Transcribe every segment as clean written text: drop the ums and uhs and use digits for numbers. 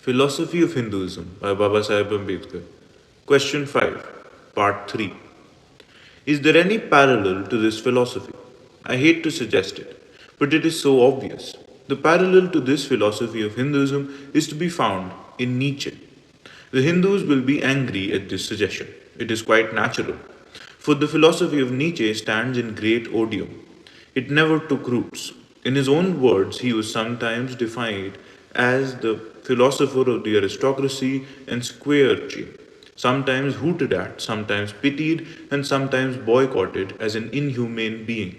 Philosophy of Hinduism by Babasaheb Ambedkar. Question 5, Part 3. Is there any parallel to this philosophy? I hate to suggest it, but it is so obvious. The parallel to this philosophy of Hinduism is to be found in Nietzsche. The Hindus will be angry at this suggestion. It is quite natural, for the philosophy of Nietzsche stands in great odium. It never took roots. In his own words, he was sometimes defined as the philosopher of the aristocracy and squirearchy, sometimes hooted at, sometimes pitied, and sometimes boycotted as an inhumane being.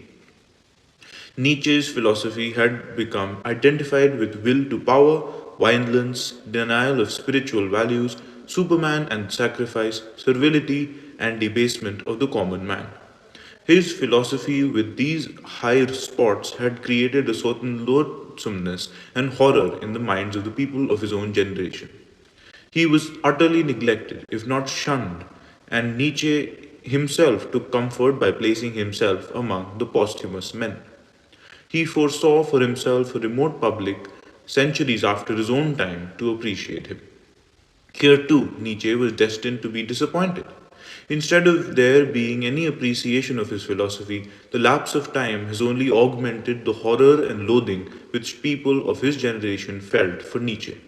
Nietzsche's philosophy had become identified with will to power, violence, denial of spiritual values, Superman and sacrifice, servility, and debasement of the common man. His philosophy with these higher spots had created a certain loathsomeness and horror in the minds of the people of his own generation. He was utterly neglected, if not shunned, and Nietzsche himself took comfort by placing himself among the posthumous men. He foresaw for himself a remote public centuries after his own time to appreciate him. Here too, Nietzsche was destined to be disappointed. Instead of there being any appreciation of his philosophy, the lapse of time has only augmented the horror and loathing which people of his generation felt for Nietzsche.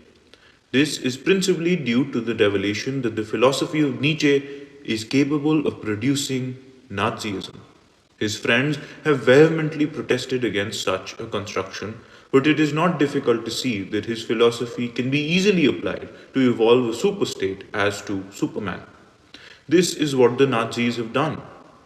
This is principally due to the revelation that the philosophy of Nietzsche is capable of producing Nazism. His friends have vehemently protested against such a construction, but it is not difficult to see that his philosophy can be easily applied to evolve a superstate as to Superman. This is what the Nazis have done.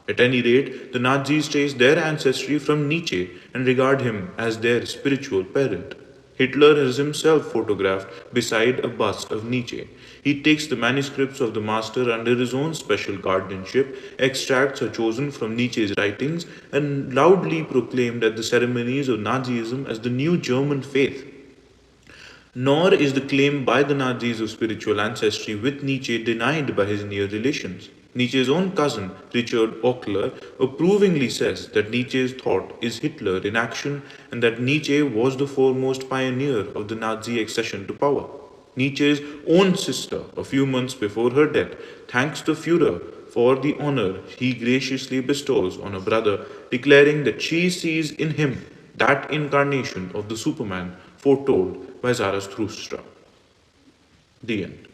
At any rate, the Nazis trace their ancestry from Nietzsche and regard him as their spiritual parent. Hitler has himself photographed beside a bust of Nietzsche. He takes the manuscripts of the master under his own special guardianship, extracts are chosen from Nietzsche's writings, and loudly proclaimed at the ceremonies of Nazism as the new German faith. Nor is the claim by the Nazis of spiritual ancestry with Nietzsche denied by his near relations. Nietzsche's own cousin, Richard Ockler, approvingly says that Nietzsche's thought is Hitler in action and that Nietzsche was the foremost pioneer of the Nazi accession to power. Nietzsche's own sister, a few months before her death, thanks the Führer for the honor he graciously bestows on a brother, declaring that she sees in him that incarnation of the Superman foretold by Zarathustra. The end.